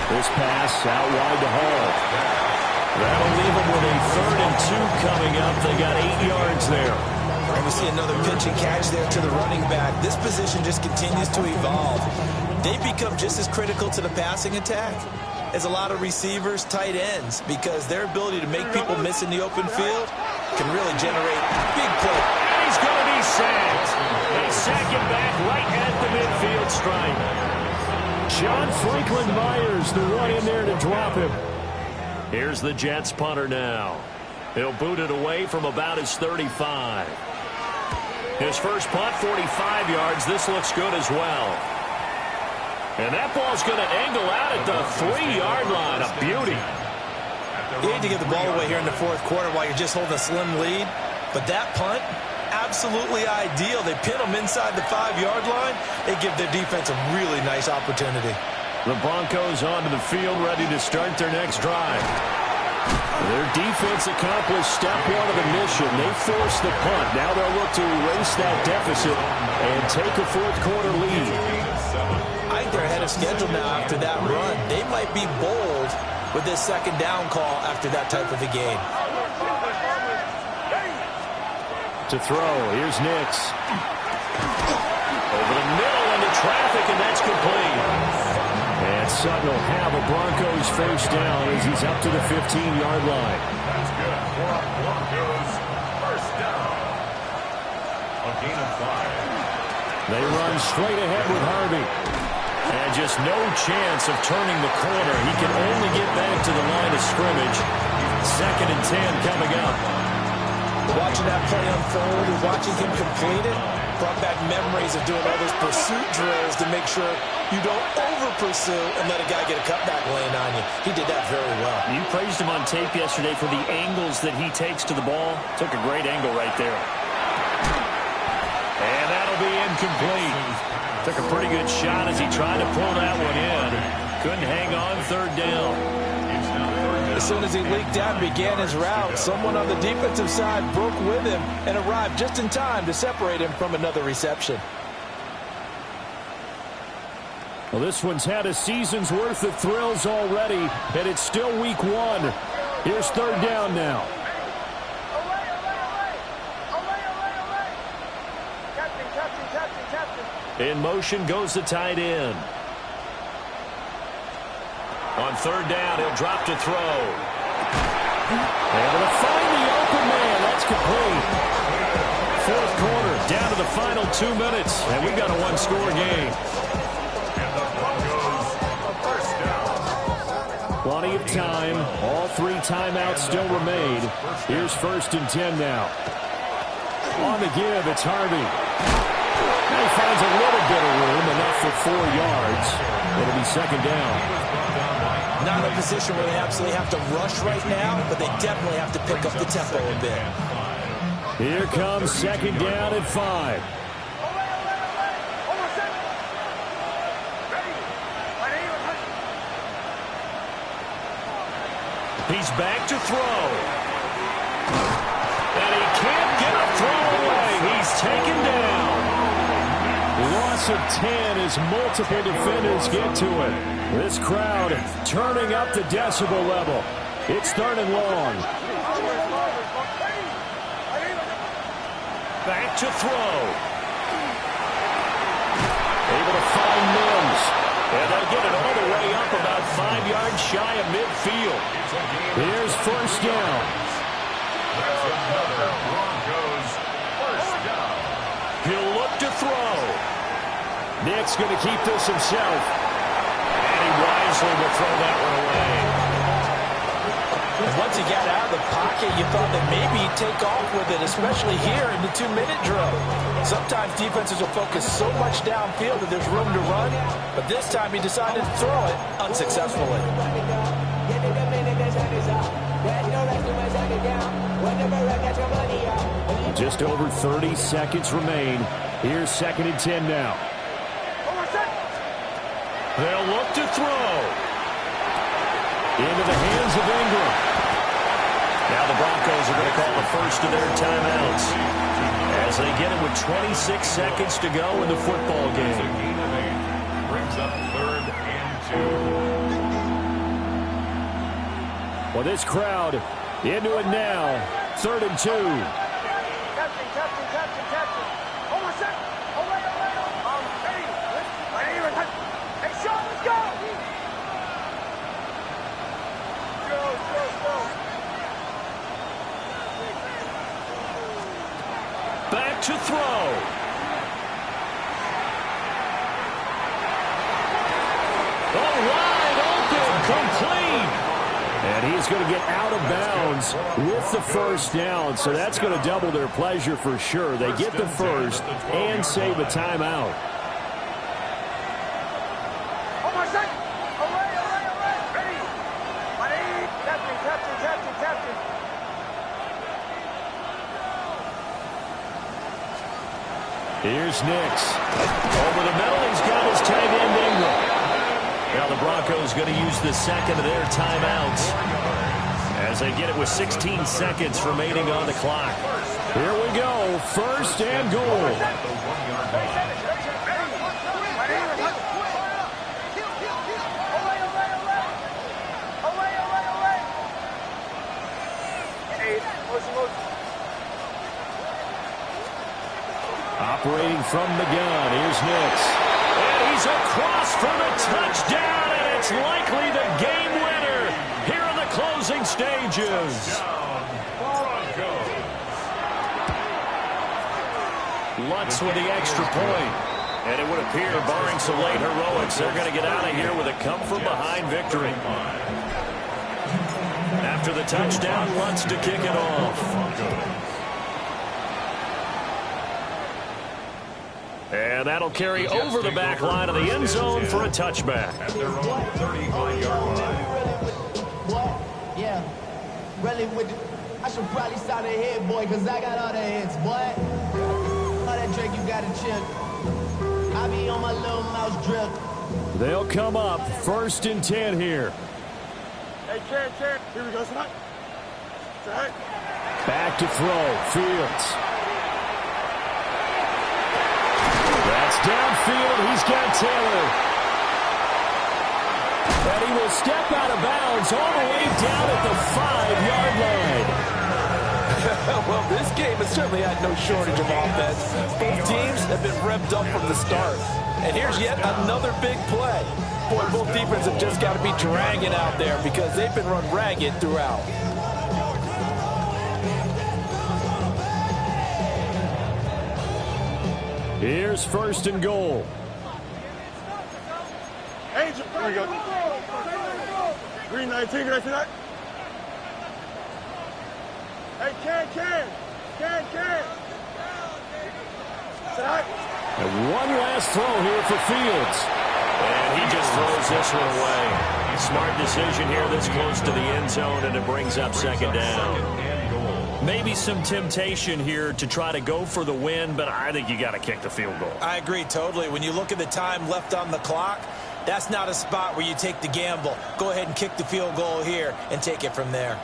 This pass out wide to Hall. That'll leave them with a 3rd and 2 coming up. They got 8 yards there. And we see another pitch and catch there to the running back. This position just continues to evolve. They become just as critical to the passing attack as a lot of receivers, tight ends, because their ability to make people miss in the open field can really generate big plays. And he's going to be sacked. They sack him back right at the midfield stripe. John Franklin Myers, the one in there to drop him. Here's the Jets punter now. He'll boot it away from about his 35. His first punt, 45 yards. This looks good as well. And that ball's going to angle out at the 3-yard line. A beauty. You hate to give the ball away here in the 4th quarter while you're just holding a slim lead. But that punt, absolutely ideal. They pin them inside the 5-yard line. They give their defense a really nice opportunity. The Broncos onto the field, ready to start their next drive. Their defense accomplished step 1 of the mission. They forced the punt. Now they'll look to erase that deficit and take a 4th quarter lead. I think they're ahead of schedule now after that run. They might be bold with this 2nd down call after that type of a game. To throw, here's Nix. Over the middle into traffic, and that's complete. And Sutton will have a Broncos first down as he's up to the 15-yard line. That's good. Broncos first down. A gain of 5. They run straight ahead with Harvey. And just no chance of turning the corner. He can only get back to the line of scrimmage. 2nd and 10 coming up. Watching that play unfold and watching him complete it brought back memories of doing all those pursuit drills to make sure you don't over-pursue and let a guy get a cutback lane on you. He did that very well. You praised him on tape yesterday for the angles that he takes to the ball. Took a great angle right there. And that'll be incomplete. Took a pretty good shot as he tried to pull that one in. Couldn't hang on 3rd down. As soon as he leaked out and began his route, someone on the defensive side broke with him and arrived just in time to separate him from another reception. Well, this one's had a season's worth of thrills already, and it's still week 1. Here's 3rd down now. In motion goes the tight end. On 3rd down, he'll drop to throw. Able to find the open man. That's complete. 4th quarter, down to the final 2 minutes, and we've got a 1-score game. And the Broncos first down. Plenty of time. All 3 timeouts still remain. Here's 1st and 10 now. On the give, it's Harvey. Now he finds a little bit of room, enough for 4 yards. It'll be 2nd down. Not a position where they absolutely have to rush right now, but they definitely have to pick up the tempo a bit. Here comes 2nd down at 5. He's back to throw. And he can't get a throw away. He's taken down. Loss of 10 as multiple defenders get to it. This crowd turning up the decibel level. It's 3rd and long. Back to throw. Able to find Mims. And they'll get it all the way up about 5 yards shy of midfield. Here's 1st down. That's another Broncos first down. He'll look to throw. Nick's going to keep this himself. And he wisely will throw that one away. And once he got out of the pocket, you thought that maybe he'd take off with it, especially here in the 2-minute drill. Sometimes defenses will focus so much downfield that there's room to run, but this time he decided to throw it unsuccessfully. Just over 30 seconds remain. Here's 2nd and 10 now. They'll look to throw. Into the hands of Ingram. Now the Broncos are going to call the first of their timeouts as they get it with 26 seconds to go in the football game. Brings up 3rd and 2. Well, this crowd into it now. 3rd and 2. Back to throw. Oh, wide open, complete. And he's going to get out of bounds with the first down, so that's going to double their pleasure for sure. They get the first and save a timeout. Here's Nix. Over the middle, he's got his tight end Ingram. Now the Broncos going to use the second of their timeouts as they get it with 16 seconds remaining on the clock. Here we go, 1st and goal. Operating from the gun, here's Nix. And he's across for the touchdown, and it's likely the game winner here in the closing stages. Lutz with the extra point. And it would appear, barring some late heroics, they're going to get out of here with a come-from-behind victory. After the touchdown, Lutz to kick it off. And that'll carry over the back line of the end zone for a touchback. At their own 35-yard line. Yeah, really with the, I should probably start a head, boy, because I got all the hits, boy. All that Drake, you got to chill. I be on my little mouse drip. They'll come up 1st and 10 here. Hey, Ken, here we go, son. Back to throw, Fields. That's downfield. He's got Taylor. And he will step out of bounds all the way down at the 5-yard line. Well, this game has certainly had no shortage of offense. Both teams have been revved up from the start. And here's yet another big play. Boy, both defenses have just got to be dragging out there because they've been run ragged throughout. Here's 1st and goal. Angel, here we go. Green 19, ready for that? Hey, Ken. And one last throw here for Fields. And he just throws this one away. Smart decision here this close to the end zone, and it brings up 2nd down. Maybe some temptation here to try to go for the win, but I think you got to kick the field goal. I agree totally. When you look at the time left on the clock, that's not a spot where you take the gamble. Go ahead and kick the field goal here and take it from there.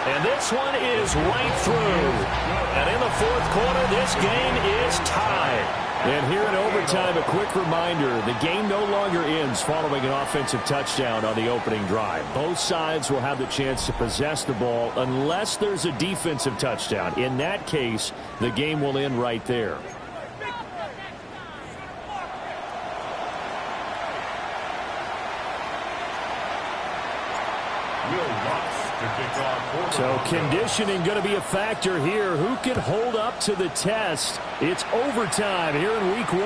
And this one is right through. And in the 4th quarter, this game is tied. And here in overtime, a quick reminder, the game no longer ends following an offensive touchdown on the opening drive. Both sides will have the chance to possess the ball unless there's a defensive touchdown. In that case, the game will end right there. So conditioning going to be a factor here. Who can hold up to the test? It's overtime here in week 1.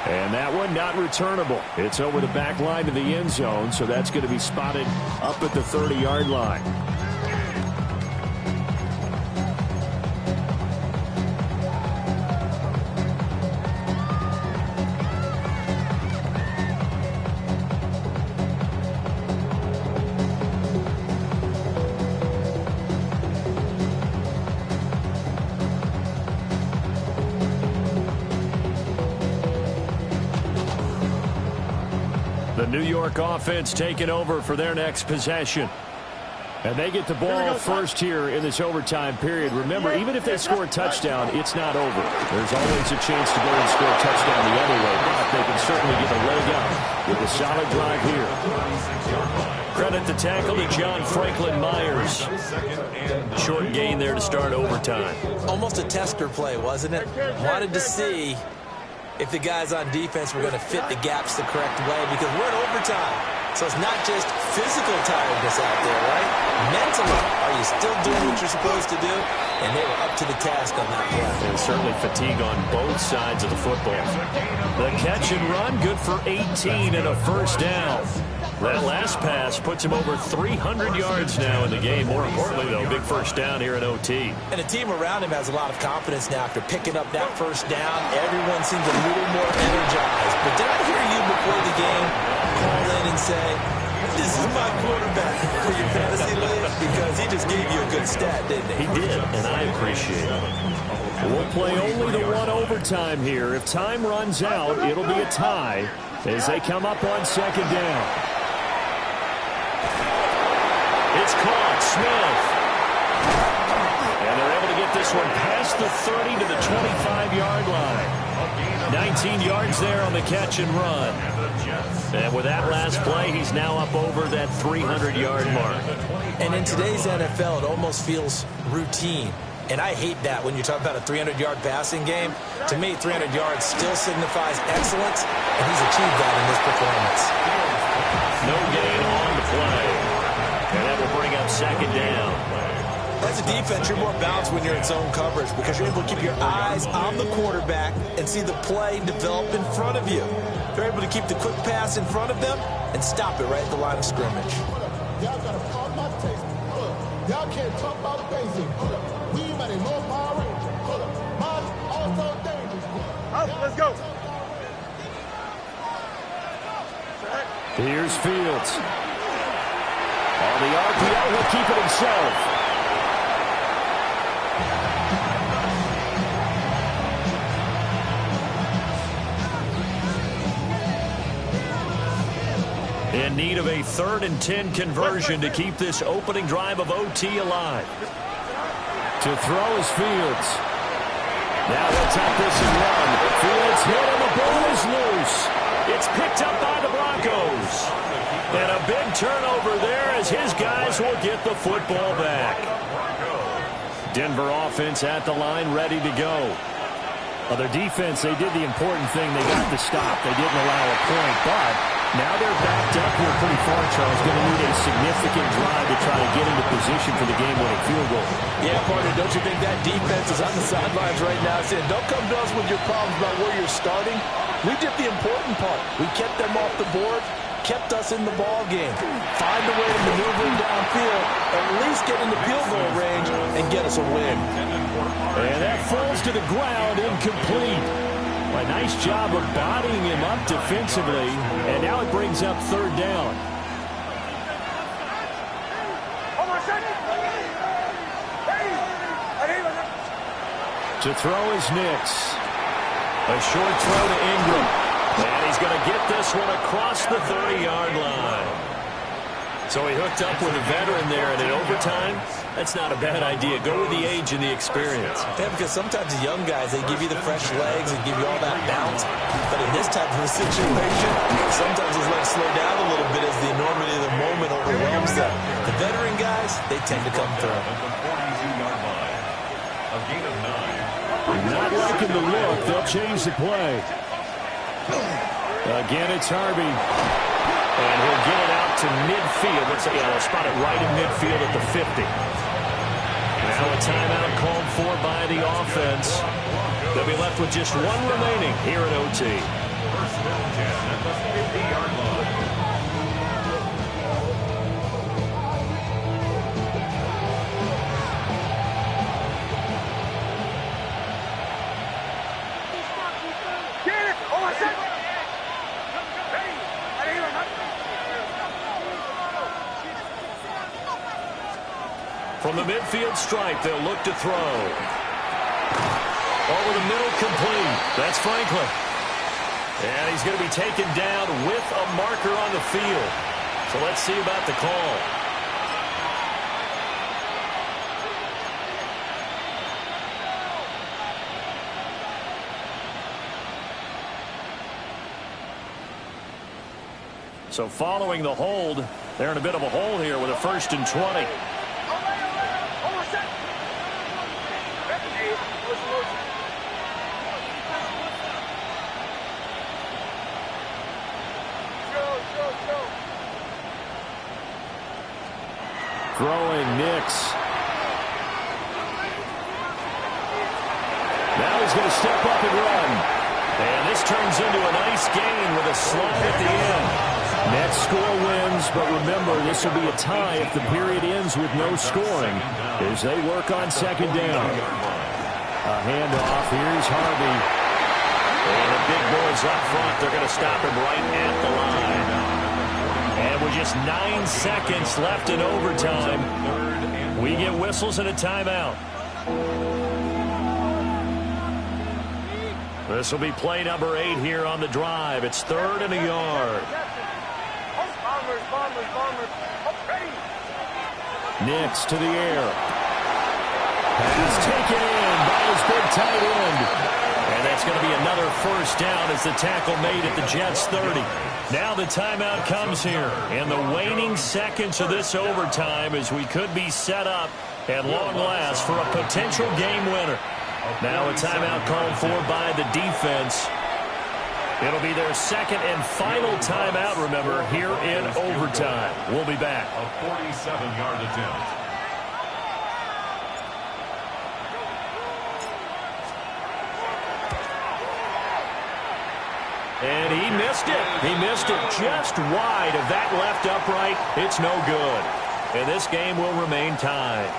And that one not returnable. It's over the back line to the end zone, so that's going to be spotted up at the 30-yard line. The New York offense taking over for their next possession. And they get the ball first here in this overtime period. Remember, even if they score a touchdown, it's not over. There's always a chance to go and score a touchdown the other way, but they can certainly get a leg up with a solid drive here. Credit the tackle to John Franklin Myers. Short gain there to start overtime. Almost a tester play, wasn't it? Wanted to see if the guys on defense were going to fit the gaps the correct way, because we're in overtime. So it's not just physical tiredness out there, right? Mentally, are you still doing what you're supposed to do? And they were up to the task on that play. And certainly fatigue on both sides of the football. The catch and run, good for 18 and a first down. That last pass puts him over 300 yards now in the game. More importantly, though, big first down here in OT. And the team around him has a lot of confidence now after picking up that first down. Everyone seems a little more energized. But did I hear you before the game call in and say, this is my quarterback for your fantasy league? Because he just gave you a good stat, didn't he? He did, and I appreciate it. We'll play only the one overtime here. If time runs out, it'll be a tie as they come up on second down. It's caught, Smith. And they're able to get this one past the 30 to the 25-yard line. 19 yards there on the catch and run. And with that last play, he's now up over that 300-yard mark. And in today's NFL, it almost feels routine. And I hate that when you talk about a 300-yard passing game. To me, 300 yards still signifies excellence, and he's achieved that in this performance. No gain on the play. And that will bring up second down. As a defense, you're more balanced when you're in zone coverage because you're able to keep your eyes on the quarterback and see the play develop in front of you. They're able to keep the quick pass in front of them and stop it right at the line of scrimmage. Y'all got to pop my taste. Y'all can't talk about basic. We might have more Power Ranger. Mine also dangerous. Let's go. Here's Fields. On the RPO, he'll keep it himself. In need of a 3rd and 10 conversion to keep this opening drive of OT alive. To throw is Fields. Now they'll tap this and run. Fields hit and the ball is loose. It's picked up by the Broncos. And a big turnover there as his guys will get the football back. Denver offense at the line, ready to go. Their defense, they did the important thing. They got the stop. They didn't allow a point, but now they're backed up here pretty far, Charles. Going to need a significant drive to try to get into position for the game-winning field goal. Yeah, partner, don't you think that defense is on the sidelines right now saying, don't come to us with your problems about where you're starting. We did the important part. We kept them off the board, kept us in the ball game. Find a way to maneuver downfield, at least get into field goal range, and get us a win. And that falls to the ground, incomplete. A nice job of bodying him up defensively, and now it brings up 3rd down. To throw is Nix. A short throw to Ingram. And he's going to get this one across the 30-yard line. So he hooked up with a veteran there, and in overtime, that's not a bad idea. Go with the age and the experience. Yeah, because sometimes the young guys, they give you the fresh legs and give you all that bounce. But in this type of a situation, sometimes it's let it slow down a little bit as the enormity of the moment overwhelms them. The veteran guys, they tend to come through. Not liking the look. They'll change the play. Again, it's Harvey. And he'll get it out to midfield. They'll spot it right in midfield at the 50. Now a timeout called for by the offense. They'll be left with just one remaining here at OT. First and 10 at the 50-yard line. Get it! Oh, I said. From the midfield stripe, they'll look to throw. Over the middle, complete. That's Franklin. And he's going to be taken down with a marker on the field. So let's see about the call. So following the hold, they're in a bit of a hole here with a 1st and 20. Throwing Nix. Now he's going to step up and run. And this turns into a nice gain with a slide at the end. Net score wins, but remember, this will be a tie if the period ends with no scoring as they work on 2nd down. A handoff. Here's Harvey. And the big boys up front, they're going to stop him right at the line. And with just 9 seconds left in overtime, we get whistles and a timeout. This will be play number 8 here on the drive. It's 3rd and a yard. Nix to the air. Pass taken in by his big tight end. And that's going to be another 1st down as the tackle made at the Jets' 30. Now the timeout comes here in the waning seconds of this overtime as we could be set up at long last for a potential game winner. Now a timeout called for by the defense. It'll be their 2nd and final timeout, remember, here in overtime. We'll be back. A 47-yard attempt. And he missed it. He missed it just wide of that left upright. It's no good. And this game will remain tied.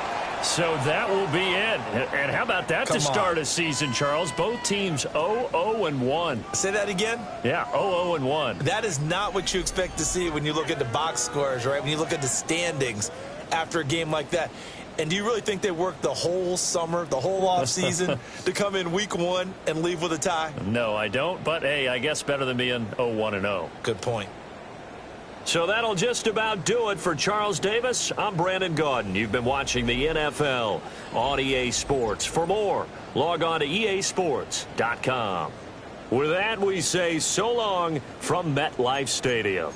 So that will be it. And how about that to start a season, Charles? Both teams 0-0-1. Say that again? Yeah, 0-0-1. That is not what you expect to see when you look at the box scores, right? When you look at the standings after a game like that. And do you really think they worked the whole summer, the whole offseason to come in week 1 and leave with a tie? No, I don't. But, hey, I guess better than being 0-1-0. Good point. So that'll just about do it for Charles Davis. I'm Brandon Gaudin. You've been watching the NFL on EA Sports. For more, log on to easports.com. With that, we say so long from MetLife Stadium.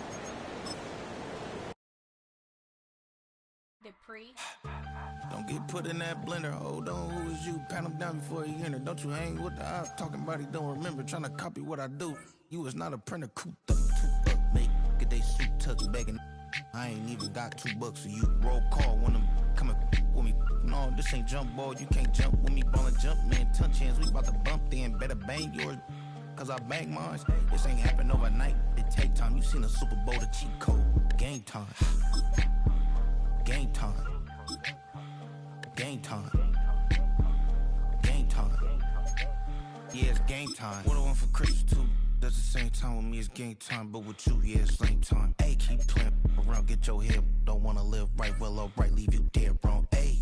Don't get put in that blender. Hold on, who is you? Pat him down before he enter. Don't you hang with the ops talking about he don't remember. Trying to copy what I do. You was not a printer. Cooped up, two up, make get they suit tucked begging. I ain't even got $2, so you roll call when I'm coming with me. No, this ain't jump ball. You can't jump with me. Ballin' jump, man. Touch hands. We about to bump then. Better bang yours, cause I bang mine. This ain't happen overnight. It take time. You seen a Super Bowl, the cheat code. Game time. Game time. Game time. Game time. Yeah, it's game time. What I want for Christmas too. That's the same time with me, it's game time. But with you, yeah, it's lame time. Hey, keep playing around, get your head. Don't wanna live right, well, alright, leave you dead wrong. Hey,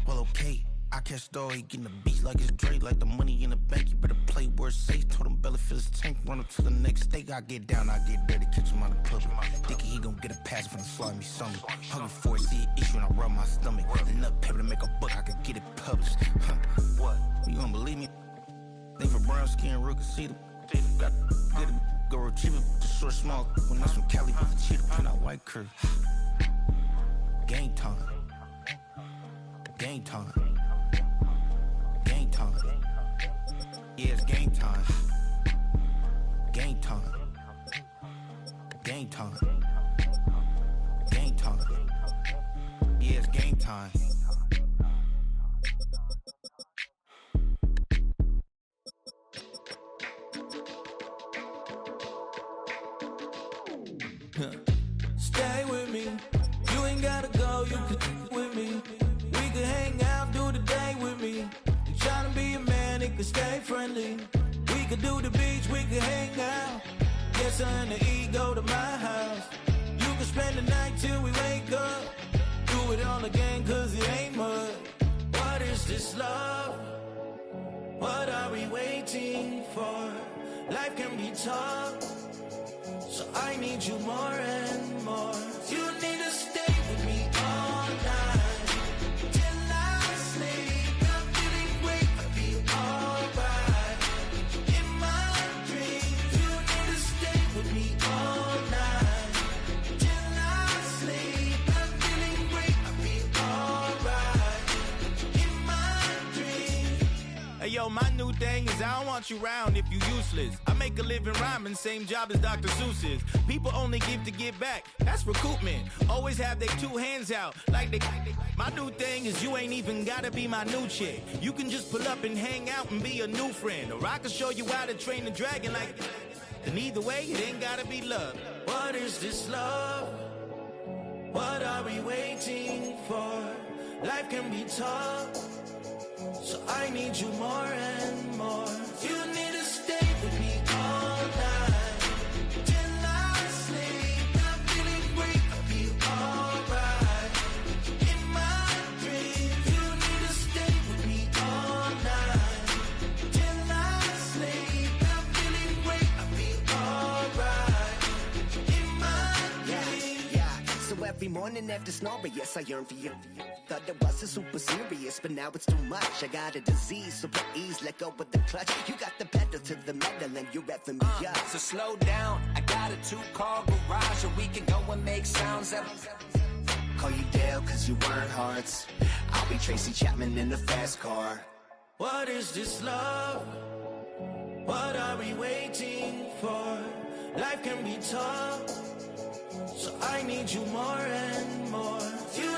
well, okay. I catch the dog, he getting the beats like it's Dre, like the money in the bank. You better play where it's safe. Told him belly fill his tank, run up to the next steak. I get down, I get dirty, catch him on the public. Thinking he gon' get a pass from the slime me something. Hungry for it, see an issue and I rub my stomach. Enough paper to make a book, I can get it published. What? You don't believe me? Think for brown skin, real can see them. Got get it, go retrieve it. The short, small, when that's from Cali, with the cheetah print out white curve. Game time. Game time. Game time. Yeah, it's game time. Game time. Game time. Game time. Yeah, it's game time. Stay with me. You ain't gotta go, you can with me. We could hang out, do the day with me. You tryna be a man, it could stay friendly. We could do the beach, we could hang out. Yes, her and the E go to my house. You could spend the night till we wake up. Do it all again, cause it ain't mud. What is this love? What are we waiting for? Life can be tough, so I need you more and more. You need to stay with me all night till I sleep. I'm feeling great, I'll be alright. In my dreams, you need to stay with me all night till I sleep. I'm feeling great, I'll be alright. In my dreams. Hey yo, my new thing is I don't want you around if you useless. I make a living rhyming, same job as Dr. Seuss's. People only give to get back, that's recoupment. Always have their two hands out, like they. My new thing is you ain't even gotta be my new chick. You can just pull up and hang out and be a new friend. Or I can show you how to train the dragon like. And either way, it ain't gotta be love. What is this love? What are we waiting for? Life can be tough, so I need you more and more. You need to stay with me all night till I sleep. I'm feeling great, I'll be alright. In my dreams, you need to stay with me all night till I sleep. I'm feeling great, I'll be alright. In my dreams. Yeah. So every morning after snoring, yes, I yearn for you. Thought it wasn't super serious, but now it's too much. I got a disease, so please let go with the clutch. You got the pedal to the metal and you're revving me up. So slow down, I got a 2-car garage, or we can go and make sounds up. Call you Dale, cause you weren't hearts. I'll be Tracy Chapman in a fast car. What is this love? What are we waiting for? Life can be tough, so I need you more and more. You